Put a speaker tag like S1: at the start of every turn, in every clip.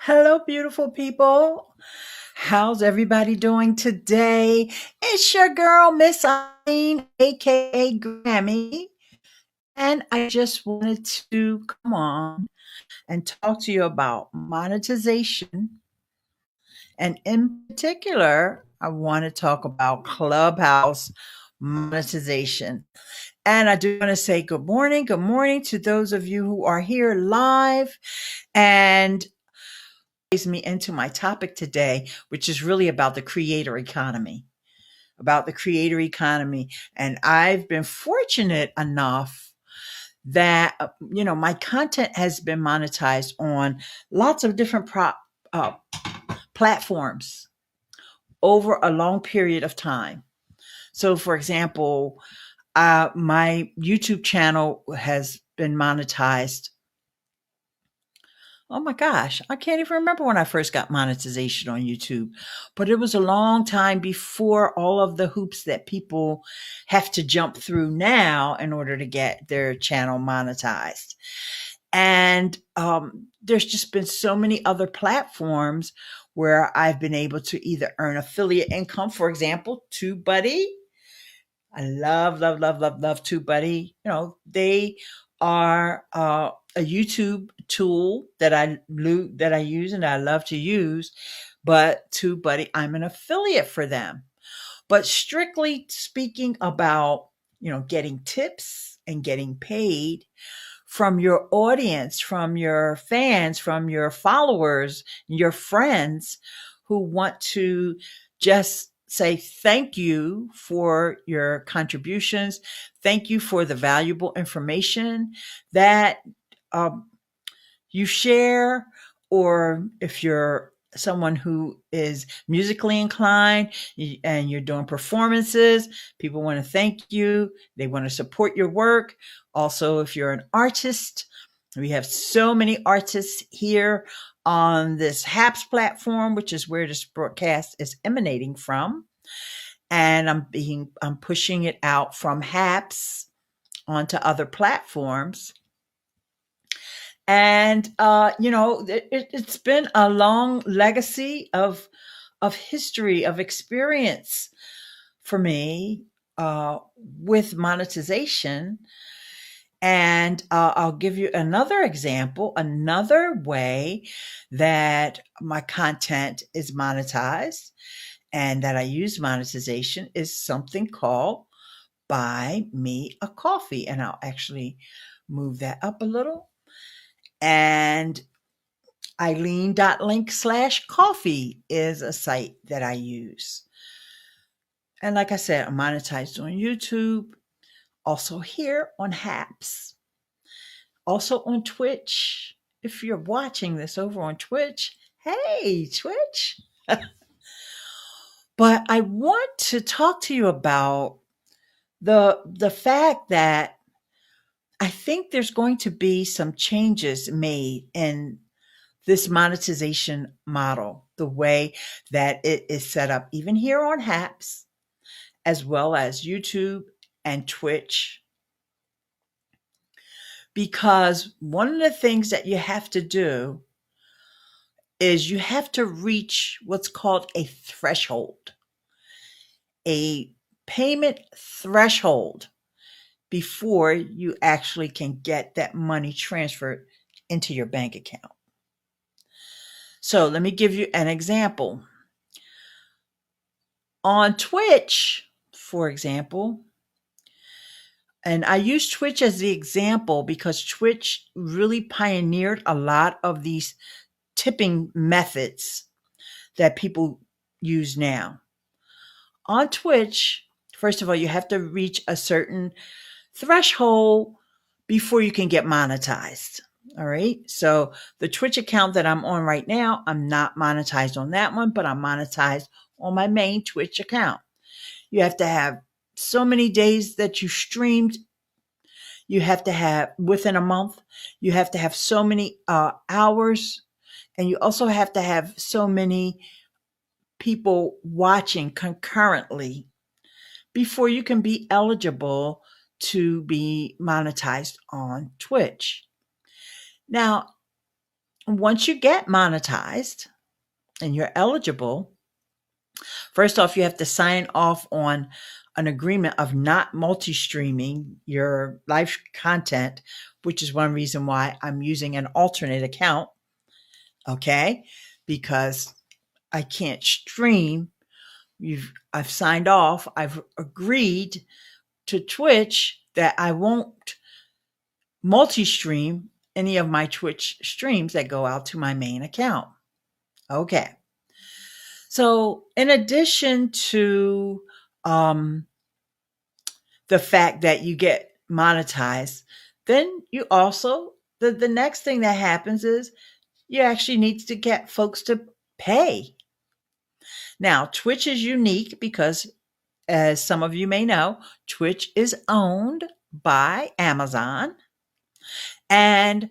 S1: Hello, beautiful people. How's everybody doing today? It's your girl, Miss Eileen, aka Grammy, and I just wanted to come on and talk to you about monetization. And in particular, I want to talk about Clubhouse monetization. And I do want to say good morning to those of you who are here live. And me into my topic today, which is really about the creator economy, about the creator economy. And I've been fortunate enough that, my content has been monetized on lots of different uh, platforms over a long period of time. So, for example, my YouTube channel has been monetized. Oh my gosh, I can't even remember when I first got monetization on YouTube, but it was a long time before all of the hoops that people have to jump through now in order to get their channel monetized. And there's just been so many other platforms where I've been able to either earn affiliate income, for example, TubeBuddy. I love, love, love, love, love TubeBuddy. They are a YouTube tool that I use and I love to use. But TubeBuddy, I'm an affiliate for them. But strictly speaking about getting tips and getting paid from your audience, from your fans, from your followers, your friends who want to just say thank you for your contributions. Thank you for the valuable information that um, you share, or if you're someone who is musically inclined and you're doing performances, people want to thank you. They want to support your work. Also, if you're an artist, we have so many artists here on this HAPS platform, which is where this broadcast is emanating from. And I'm pushing it out from HAPS onto other platforms. And it's been a long legacy of history, of experience for me with monetization. And I'll give you another example. Another way that my content is monetized and that I use monetization is something called Buy Me a Coffee. And I'll actually move that up a little. And Eileen.link/coffee is a site that I use. And like I said, I'm monetized on YouTube, also here on HAPS, also on Twitch. If you're watching this over on Twitch, hey, Twitch. But I want to talk to you about the fact that I think there's going to be some changes made in this monetization model, the way that it is set up, even here on HAPS, as well as YouTube and Twitch. Because one of the things that you have to do is you have to reach what's called a threshold, a payment threshold, before you actually can get that money transferred into your bank account. So let me give you an example. On Twitch, for example, and I use Twitch as the example because Twitch really pioneered a lot of these tipping methods that people use now. On Twitch, first of all, you have to reach a certain threshold before you can get monetized. All right. So the Twitch account that I'm on right now, I'm not monetized on that one, but I'm monetized on my main Twitch account. You have to have so many days that you streamed. You have to have within a month. You have to have so many hours, and you also have to have so many people watching concurrently before you can be eligible to be monetized on Twitch. Now, once you get monetized and you're eligible, first off, you have to sign off on an agreement of not multi-streaming your live content, which is one reason why I'm using an alternate account. Okay. Because I can't stream. I've signed off. I've agreed to Twitch that I won't multi-stream any of my Twitch streams that go out to my main account. Okay. So in addition to the fact that you get monetized, then you also, the next thing that happens is you actually need to get folks to pay. Now, Twitch is unique because, as some of you may know, Twitch is owned by Amazon. And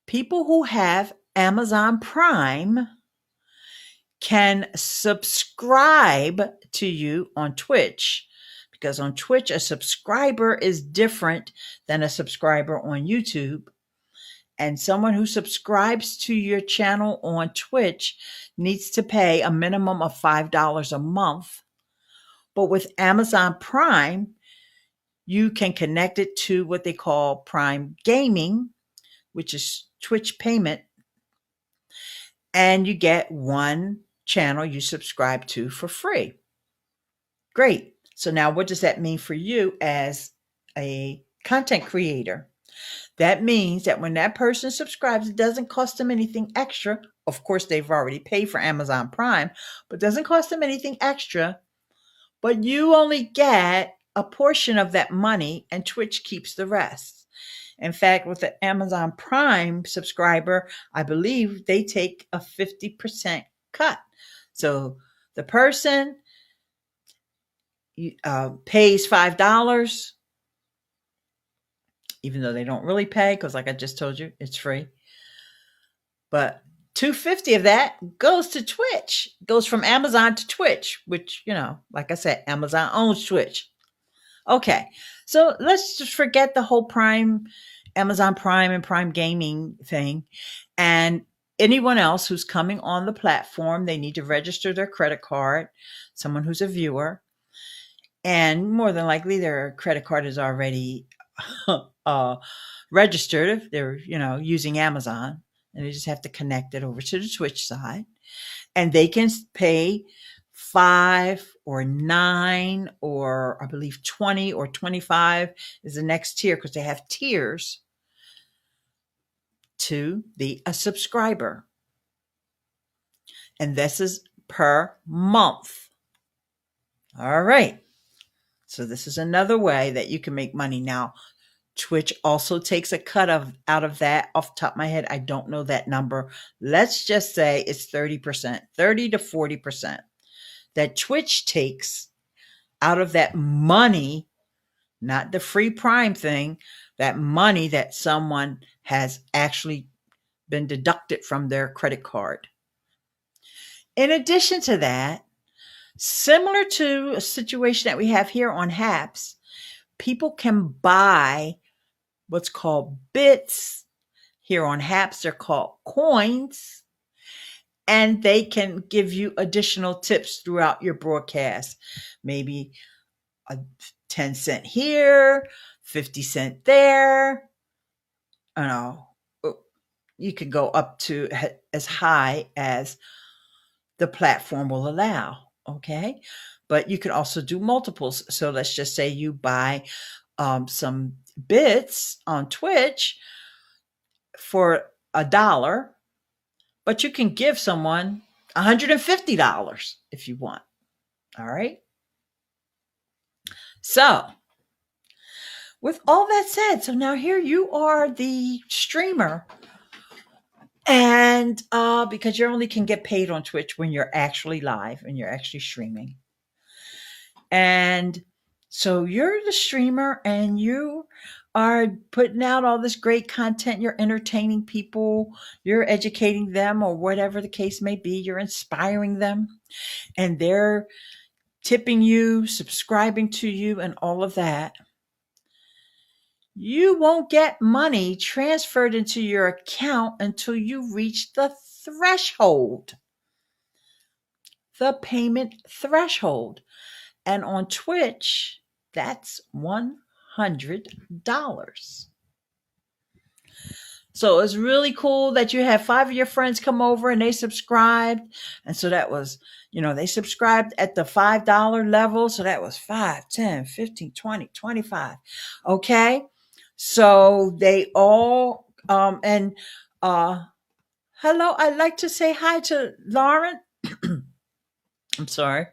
S1: people who have Amazon Prime can subscribe to you on Twitch, because on Twitch, a subscriber is different than a subscriber on YouTube. And someone who subscribes to your channel on Twitch needs to pay a minimum of $5 a month. But with Amazon Prime, you can connect it to what they call Prime Gaming, which is Twitch payment, and you get one channel you subscribe to for free. Great. So now what does that mean for you as a content creator? That means that when that person subscribes, it doesn't cost them anything extra. Of course, they've already paid for Amazon Prime, but it doesn't cost them anything extra. But you only get a portion of that money, and Twitch keeps the rest. In fact, with the Amazon Prime subscriber, I believe they take a 50% cut. So the person pays $5, even though they don't really pay, because like I just told you, it's free. But $2.50 of that goes to Twitch, goes from Amazon to Twitch, which, like I said, Amazon owns Twitch. Okay, so let's just forget the whole Amazon Prime and Prime Gaming thing. And anyone else who's coming on the platform, they need to register their credit card, someone who's a viewer. And more than likely, their credit card is already registered if they're, using Amazon. And they just have to connect it over to the Twitch side. And they can pay $5 or $9 or I believe $20 or $25 is the next tier, because they have tiers to a subscriber. And this is per month. All right. So this is another way that you can make money. Now, Twitch also takes a cut out of that. Off the top of my head, I don't know that number. Let's just say it's 30%, 30 to 40% that Twitch takes out of that money, not the free Prime thing, that money that someone has actually been deducted from their credit card. In addition to that, similar to a situation that we have here on Haps, people can buy what's called bits. Here on Haps, they're called coins. And they can give you additional tips throughout your broadcast. Maybe a 10 cent here, 50 cent there. You can go up to as high as the platform will allow. Okay. But you can also do multiples. So let's just say you buy some bits on Twitch for $1, but you can give someone $150 if you want. All right. So with all that said, so now here you are the streamer, and because you only can get paid on Twitch when you're actually live and you're actually streaming. And so you're the streamer and you are putting out all this great content. You're entertaining people, you're educating them, or whatever the case may be. You're inspiring them, and they're tipping you, subscribing to you, and all of that. you won't get money transferred into your account until you reach the threshold, the payment threshold. And on Twitch, that's $100. So it's really cool that you have 5 of your friends come over and they subscribed. And so that was, they subscribed at the $5 level. So that was 5, 10, 15, 20, 25. Okay. So they all, and, hello, I'd like to say hi to Lauren. I'm sorry.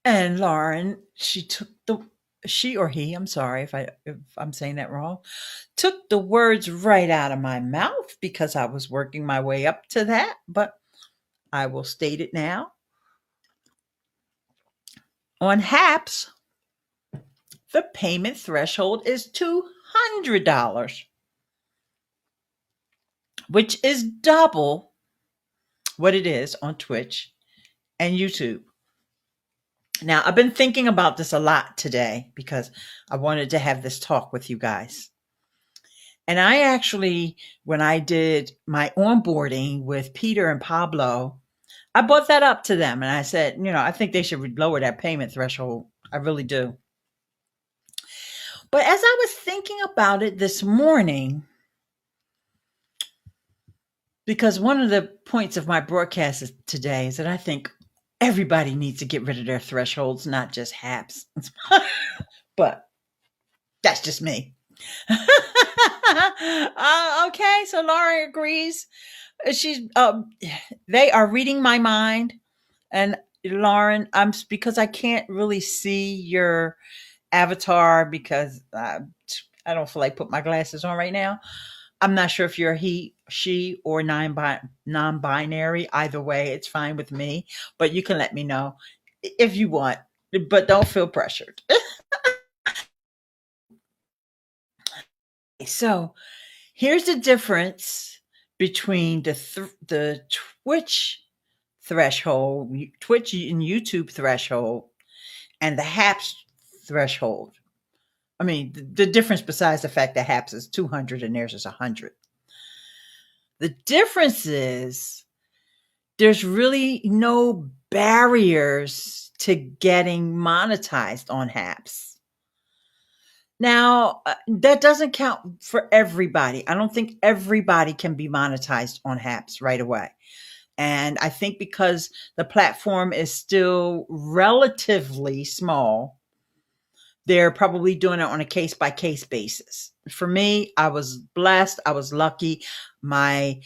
S1: And Lauren, she or he, I'm sorry if I'm saying that wrong, took the words right out of my mouth because I was working my way up to that, but I will state it now. On HAPS, the payment threshold is $200, which is double what it is on Twitch and YouTube. Now, I've been thinking about this a lot today because I wanted to have this talk with you guys. And I actually, when I did my onboarding with Peter and Pablo, I brought that up to them and I said, I think they should lower that payment threshold. I really do. But as I was thinking about it this morning, because one of the points of my broadcast today is that I think everybody needs to get rid of their thresholds, not just HAPS. But that's just me. Okay, so Lauren agrees. They are reading my mind, and Lauren, because I can't really see your avatar because I don't feel like putting my glasses on right now. I'm not sure if you're he, she, or non-binary. Either way, it's fine with me. But you can let me know if you want, but don't feel pressured. So here's the difference between the Twitch threshold, Twitch and YouTube threshold, and the HAPS threshold. I mean, the difference besides the fact that HAPS is 200 and theirs is 100. The difference is there's really no barriers to getting monetized on HAPS. Now, that doesn't count for everybody. I don't think everybody can be monetized on HAPS right away. And I think because the platform is still relatively small, they're probably doing it on a case by case basis. For me, I was blessed. I was lucky. My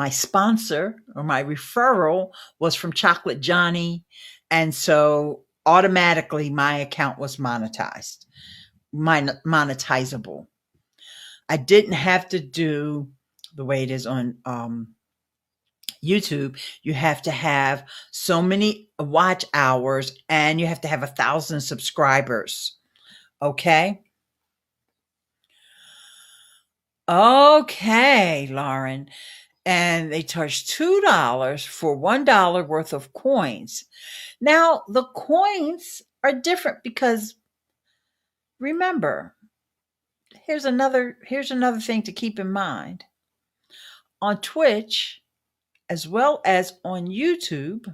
S1: sponsor or my referral was from Chocolate Johnny. And so automatically my account was monetizable. I didn't have to do the way it is on YouTube. You have to have so many watch hours and you have to have 1,000 subscribers. Okay. Okay, Lauren. And they charge $2 for $1 worth of coins. Now, the coins are different because remember, here's another thing to keep in mind. On Twitch, as well as on YouTube,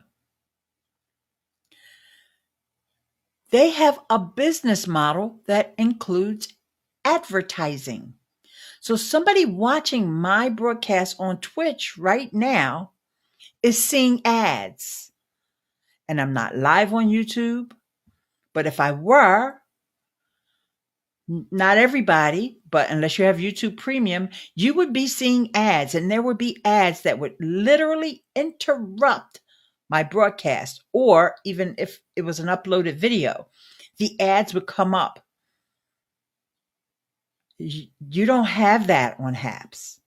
S1: they have a business model that includes advertising. So somebody watching my broadcast on Twitch right now is seeing ads. And I'm not live on YouTube, but if I were, not everybody, but unless you have YouTube Premium, you would be seeing ads, and there would be ads that would literally interrupt my broadcast, or even if it was an uploaded video, the ads would come up. You don't have that on HAPS.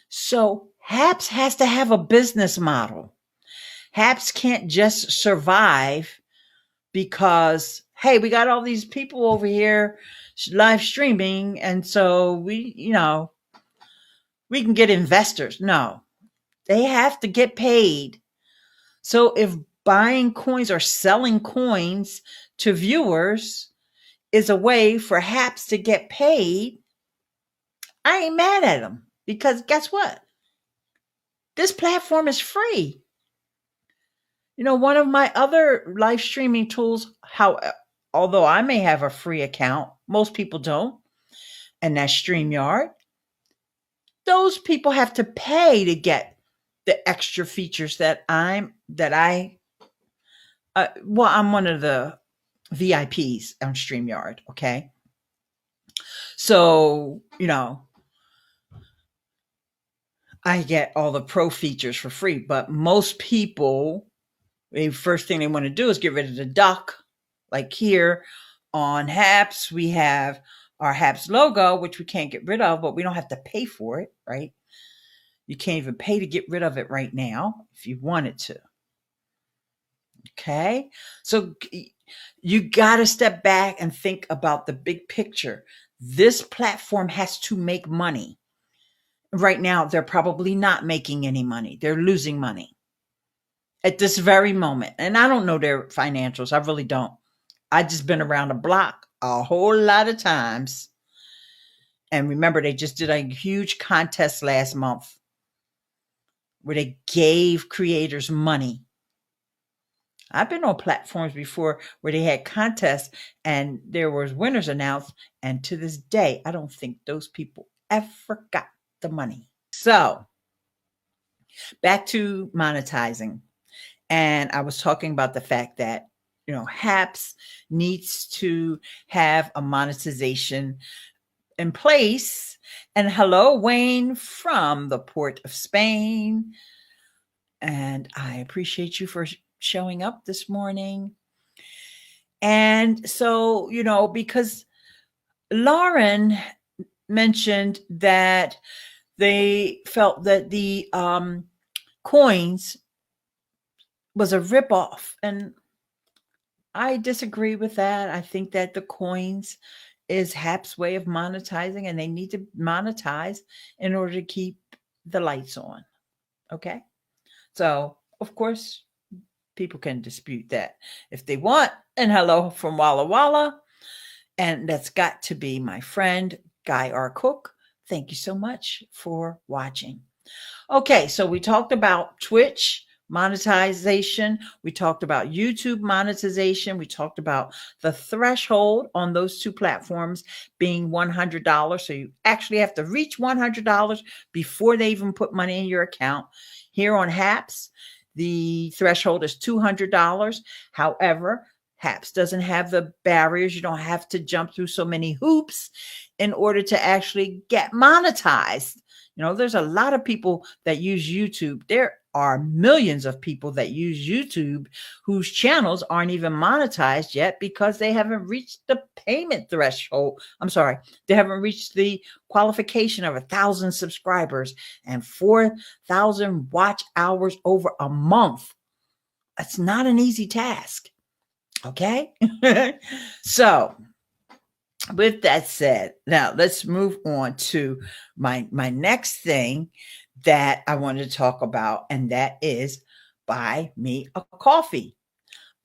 S1: So HAPS has to have a business model. HAPS can't just survive because, hey, we got all these people over here live streaming, and so we can get investors. No, they have to get paid. So if buying coins or selling coins to viewers is a way for Haps to get paid, I ain't mad at them because guess what? This platform is free. One of my other live streaming tools, although I may have a free account, most people don't, and that's StreamYard. Those people have to pay to get the extra features that I'm one of the VIPs on StreamYard, okay? So, I get all the pro features for free, but most people, the first thing they want to do is get rid of the duck. Like here on Haps, we have our Haps logo, which we can't get rid of, but we don't have to pay for it, right? You can't even pay to get rid of it right now if you wanted to. Okay? So you got to step back and think about the big picture. This platform has to make money. Right now, they're probably not making any money. They're losing money at this very moment. And I don't know their financials. I really don't. I just been around the block a whole lot of times. And remember, they just did a huge contest last month where they gave creators money. I've been on platforms before where they had contests and there was winners announced. And to this day, I don't think those people ever got the money. So back to monetizing. And I was talking about the fact that, Haps needs to have a monetization in place. And hello, Wayne from the Port of Spain. And I appreciate you for showing up this morning. And so, because Lauren mentioned that they felt that the coins was a ripoff. And I disagree with that. I think that the coins is Hap's way of monetizing, and they need to monetize in order to keep the lights on. Okay. So, of course, people can dispute that if they want. And hello from Walla Walla. And that's got to be my friend, Guy R. Cook. Thank you so much for watching. Okay, so we talked about Twitch monetization. We talked about YouTube monetization. We talked about the threshold on those two platforms being $100. So you actually have to reach $100 before they even put money in your account. Here on Haps, the threshold is $200. However, Haps doesn't have the barriers. You don't have to jump through so many hoops in order to actually get monetized. There's a lot of people that use YouTube. There are millions of people that use YouTube whose channels aren't even monetized yet because they haven't reached the payment threshold. I'm sorry, they haven't reached the qualification of 1,000 subscribers and 4,000 watch hours over a month. That's not an easy task. Okay? So, with that said, now let's move on to my next thing that I wanted to talk about, and that is buy me a coffee.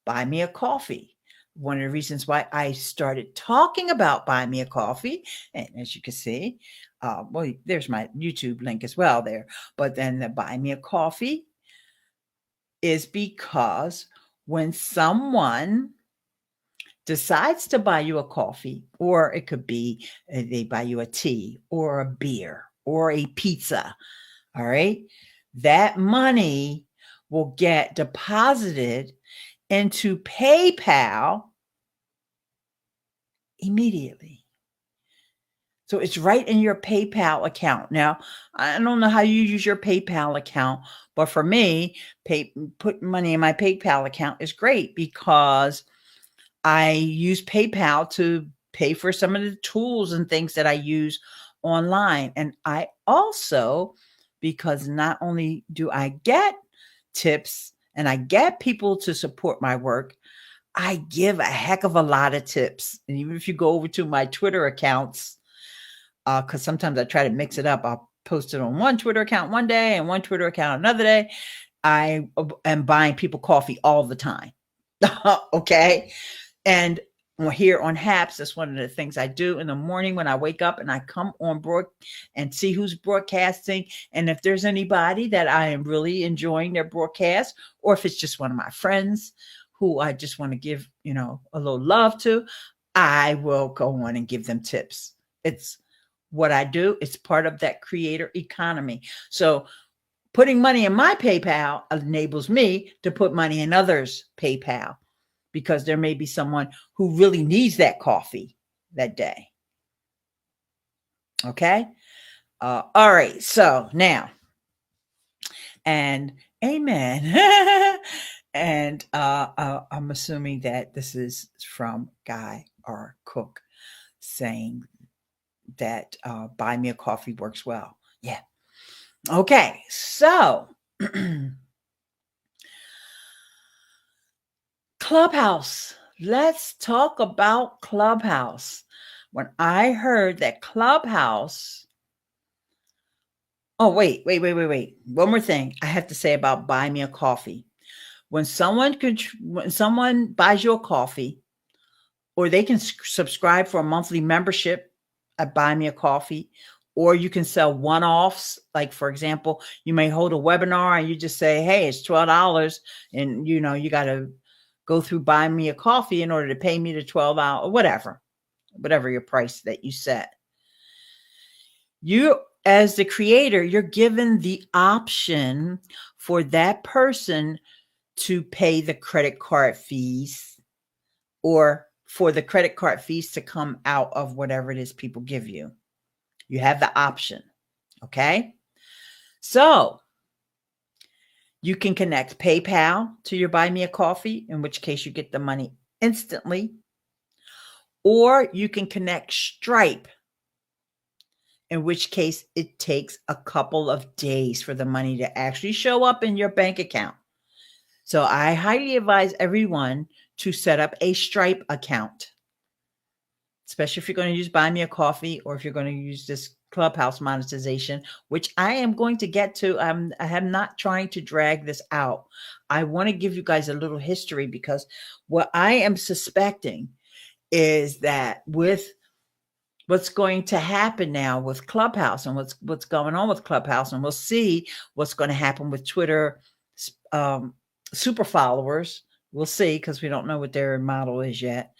S1: Buy me a coffee. One of the reasons why I started talking about buy me a coffee, and as you can see, there's my YouTube link as well there, but then the buy me a coffee is because when someone decides to buy you a coffee, or it could be they buy you a tea or a beer or a pizza, all right, that money will get deposited into PayPal immediately. So it's right in your PayPal account. Now, I don't know how you use your PayPal account, but for me, putting money in my PayPal account is great because I use PayPal to pay for some of the tools and things that I use online. And I also, because not only do I get tips and I get people to support my work, I give a heck of a lot of tips. And even if you go over to my Twitter accounts, because sometimes I try to mix it up. I'll post it on one Twitter account one day and one Twitter account another day. I am buying people coffee all the time. Okay. And here on Haps. That's one of the things I do in the morning when I wake up and I come on board and see who's broadcasting. And if there's anybody that I am really enjoying their broadcast, or if it's just one of my friends who I just want to give, a little love to, I will go on and give them tips. It's what I do. It's part of that creator economy. So putting money in my PayPal enables me to put money in others' PayPal, because there may be someone who really needs that coffee that day. Okay. All right. So now, and amen. And I'm assuming that this is from Guy R. Cook saying that buy me a coffee works well. Yeah. Okay. So Clubhouse. Let's talk about Clubhouse. When I heard that Clubhouse. Oh, wait. One more thing I have to say about buy me a coffee. When someone buys you a coffee, or they can subscribe for a monthly membership at Buy Me a Coffee, or you can sell one-offs. Like, for example, you may hold a webinar and you just say, hey, it's $12. And, you got to go through Buy Me a Coffee in order to pay me the $12, or whatever your price that you set. You, as the creator, you're given the option for that person to pay the credit card fees, or for the credit card fees to come out of whatever it is people give you. You have the option. Okay. So you can connect PayPal to your Buy Me a Coffee, in which case you get the money instantly, or you can connect Stripe, in which case it takes a couple of days for the money to actually show up in your bank account. So I highly advise everyone to set up a Stripe account, especially if you're going to use Buy Me a Coffee, or if you're going to use this Clubhouse monetization, which I am going to get to. I am not trying to drag this out. I want to give you guys a little history, because what I am suspecting is that with what's going to happen now with Clubhouse, and what's going on with Clubhouse, and we'll see what's going to happen with Twitter super followers. We'll see, because we don't know what their model is yet.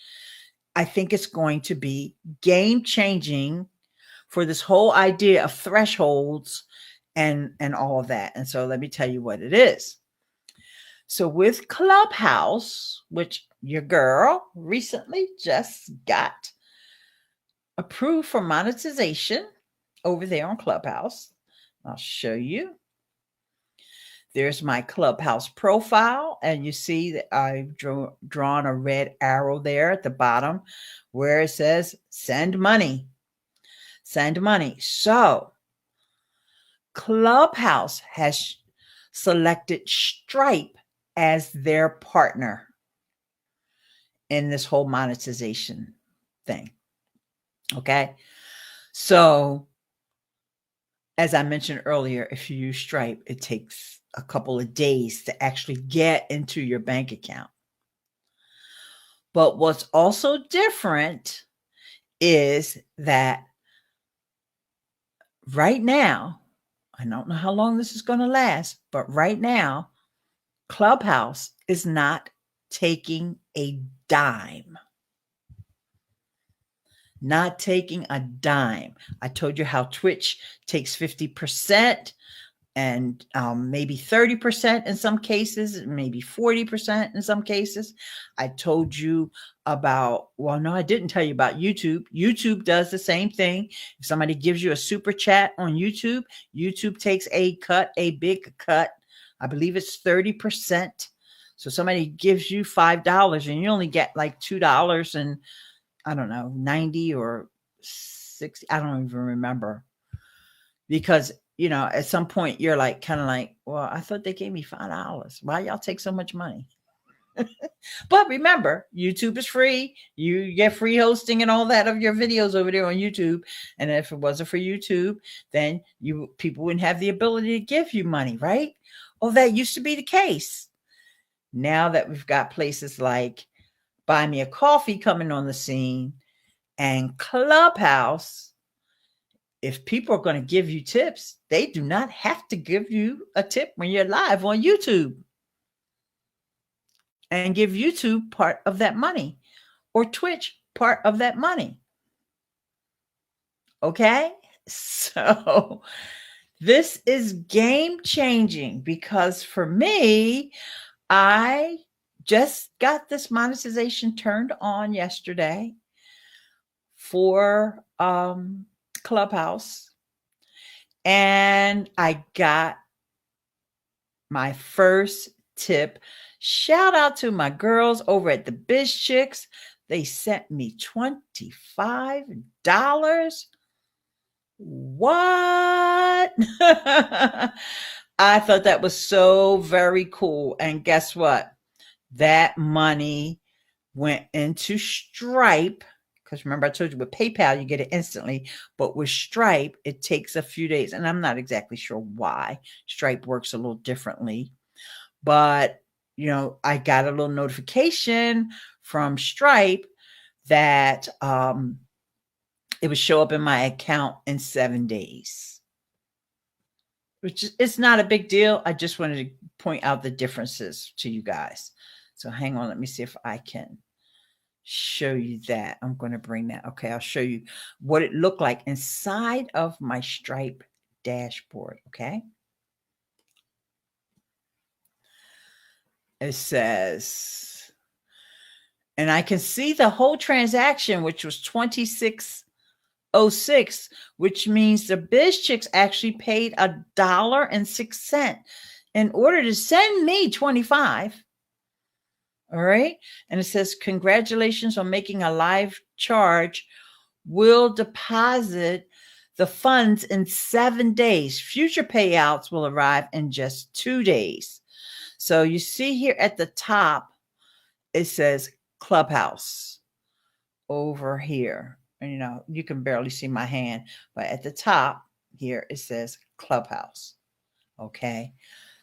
S1: I think it's going to be game changing for this whole idea of thresholds and all of that. And so let me tell you what it is. So with Clubhouse, which your girl recently just got approved for monetization over there on Clubhouse. I'll show you. There's my Clubhouse profile, and you see that I've drawn a red arrow there at the bottom where it says send money. Send money. So Clubhouse has selected Stripe as their partner in this whole monetization thing. Okay. So as I mentioned earlier, if you use Stripe, it takes a couple of days to actually get into your bank account. But what's also different is that right now, I don't know how long this is going to last, but right now, Clubhouse is not taking a dime. Not taking a dime. I told you how Twitch takes 50% and maybe 30% in some cases, maybe 40% in some cases. I told you about, well, no, I didn't tell you about YouTube. YouTube does the same thing. If somebody gives you a super chat on YouTube, YouTube takes a big cut. I believe it's 30%. So somebody gives you $5 and you only get like $2 and I don't know, 90 or 60. I don't even remember, because, at some point you're like, kind of like, well, I thought they gave me $5. Why y'all take so much money? But remember, YouTube is free. You get free hosting and all that of your videos over there on YouTube. And if it wasn't for YouTube, then people wouldn't have the ability to give you money, right? Oh, that used to be the case. Now that we've got places like Buy Me a Coffee coming on the scene, and Clubhouse. If people are going to give you tips, they do not have to give you a tip when you're live on YouTube, and give YouTube part of that money, or Twitch part of that money. Okay? So this is game changing, because for me, I just got this monetization turned on yesterday for Clubhouse, and I got my first tip. Shout out to my girls over at the Biz Chicks. They sent me $25. What? I thought that was so very cool. And guess what? That money went into Stripe. Because remember, I told you with PayPal, you get it instantly. But with Stripe, it takes a few days. And I'm not exactly sure why. Stripe works a little differently. But, I got a little notification from Stripe that it would show up in my account in 7 days. Which it's not a big deal. I just wanted to point out the differences to you guys. So hang on. Let me see if I can show you that. I'm going to bring that. Okay, I'll show you what it looked like inside of my Stripe dashboard. Okay. It says, and I can see the whole transaction, which was $26.06, which means the Biz Chicks actually paid $1.06 in order to send me 25. All right. And it says, congratulations on making a live charge. We'll deposit the funds in 7 days. Future payouts will arrive in just 2 days. So you see here at the top, it says Clubhouse over here. And, you can barely see my hand, but at the top here, it says Clubhouse. Okay.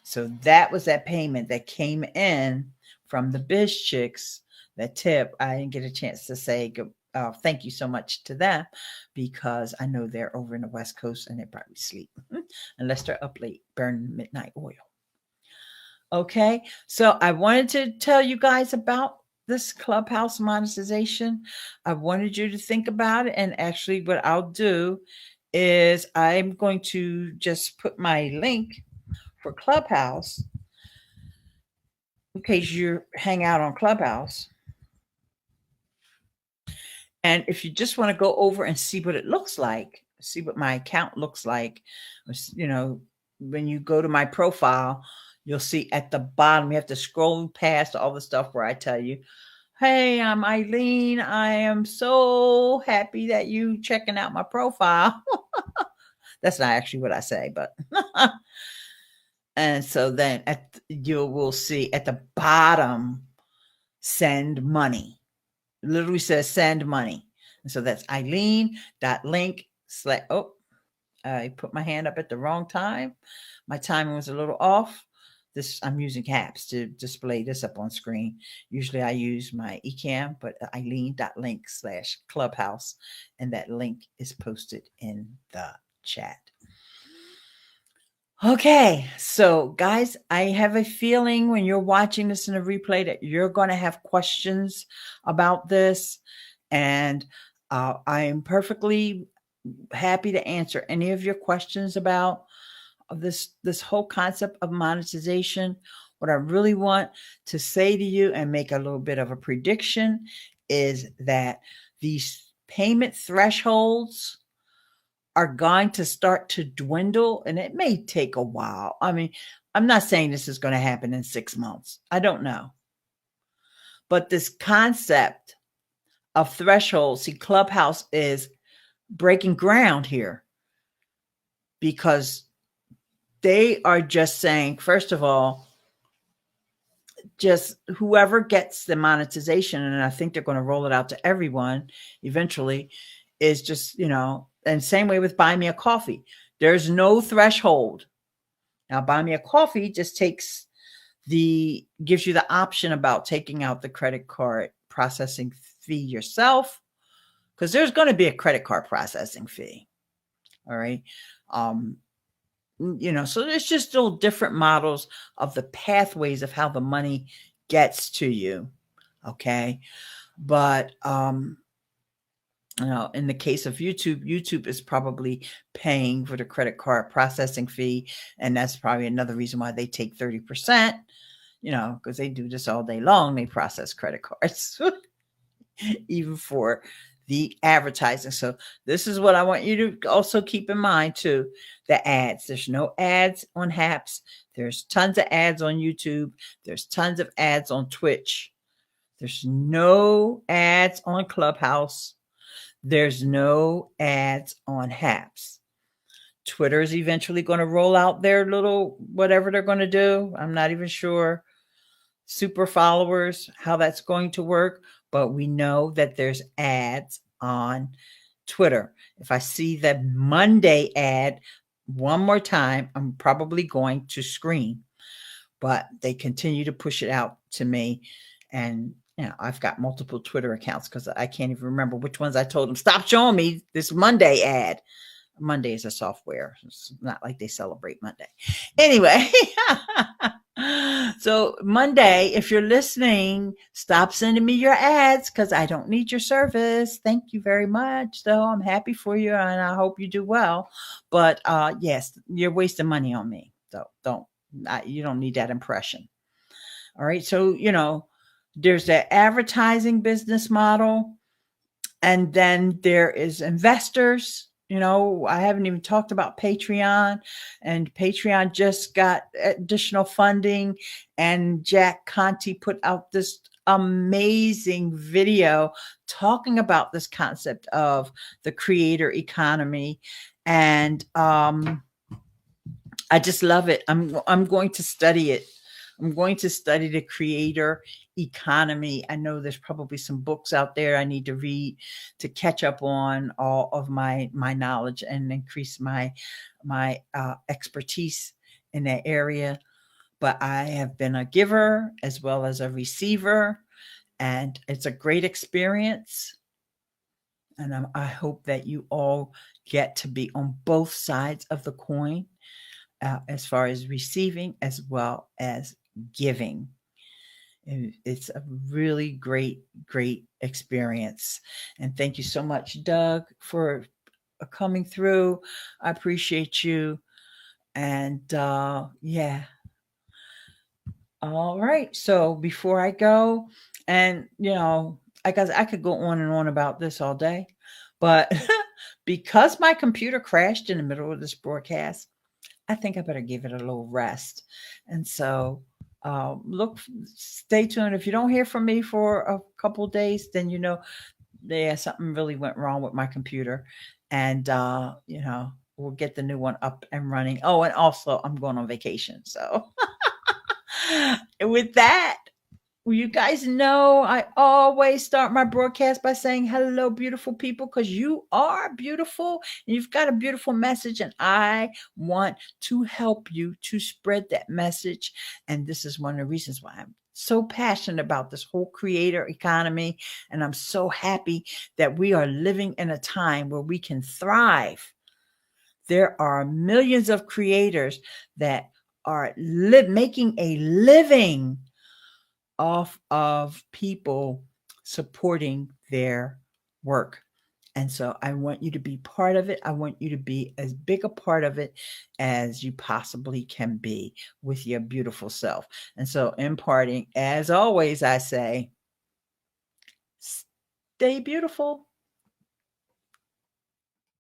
S1: So that was that payment that came in from the Biz Chicks, that tip. I didn't get a chance to say thank you so much to them, because I know they're over in the West Coast and they probably sleep unless they're up late burning midnight oil. Okay. So I wanted to tell you guys about this Clubhouse monetization. I wanted you to think about it. And actually what I'll do is I'm going to just put my link for Clubhouse in case you hang out on Clubhouse. And if you just want to go over and see what it looks like, see what my account looks like, when you go to my profile, you'll see at the bottom, you have to scroll past all the stuff where I tell you, hey, I'm Eileen. I am so happy that you checking out my profile. That's not actually what I say, but and so then you will see at the bottom, send money. It literally says send money. And so that's Eileen.link/. Oh, I put my hand up at the wrong time. My timing was a little off. I'm using caps to display this up on screen. Usually I use my eCam, but Eileen.link/Clubhouse. And that link is posted in the chat. Okay, so guys, I have a feeling when you're watching this in a replay that you're going to have questions about this, and I am perfectly happy to answer any of your questions about this whole concept of monetization. What I really want to say to you and make a little bit of a prediction is that these payment thresholds are going to start to dwindle, and it may take a while. I mean, I'm not saying this is going to happen in 6 months. I don't know. But this concept of thresholds, see, Clubhouse is breaking ground here, because they are just saying, first of all, just whoever gets the monetization, and I think they're going to roll it out to everyone eventually, is just, and same way with Buy Me a Coffee. There's no threshold. Now, Buy Me a Coffee just gives you the option about taking out the credit card processing fee yourself, because there's going to be a credit card processing fee. All right. Um, so there's just still different models of the pathways of how the money gets to you. Okay. But, in the case of YouTube is probably paying for the credit card processing fee. And that's probably another reason why they take 30%, because they do this all day long. They process credit cards, even for the advertising. So this is what I want you to also keep in mind too. The ads. There's no ads on Haps. There's tons of ads on YouTube. There's tons of ads on Twitch. There's no ads on Clubhouse. There's no ads on Haps. Twitter is eventually going to roll out their little whatever they're going to do. I'm not even sure. Super followers, how that's going to work, but we know that there's ads on Twitter. If I see the Monday ad one more time, I'm probably going to scream, but they continue to push it out to me. And I've got multiple Twitter accounts because I can't even remember which ones I told them, stop showing me this Monday ad. Monday is a software. It's not like they celebrate Monday. Anyway, so Monday, if you're listening, stop sending me your ads because I don't need your service. Thank you very much, though. I'm happy for you and I hope you do well. But yes, you're wasting money on me. So you don't need that impression. All right. So, there's the advertising business model, and then there is investors. I haven't even talked about Patreon, and Patreon just got additional funding, and Jack Conte put out this amazing video talking about this concept of the creator economy. And I just love it. I'm going to study it. I'm going to study the creator economy. I know there's probably some books out there I need to read to catch up on all of my knowledge and increase my expertise in that area. But I have been a giver as well as a receiver, and it's a great experience. And I hope that you all get to be on both sides of the coin, as far as receiving as well as giving. It's a really great experience. And thank you so much, Doug, for coming through. I appreciate you. And yeah. All right. So before I go, and I guess I could go on and on about this all day, but because my computer crashed in the middle of this broadcast, I think I better give it a little rest. And so stay tuned. If you don't hear from me for a couple of days, then something really went wrong with my computer. And we'll get the new one up and running. Oh, and also I'm going on vacation. So with that, you guys know I always start my broadcast by saying hello, beautiful people, because you are beautiful and you've got a beautiful message, and I want to help you to spread that message. And this is one of the reasons why I'm so passionate about this whole creator economy. And I'm so happy that we are living in a time where we can thrive. There are millions of creators that are making a living off of people supporting their work. And so I want you to be part of it. I want you to be as big a part of it as you possibly can be with your beautiful self. And so in parting, as always, I say, stay beautiful.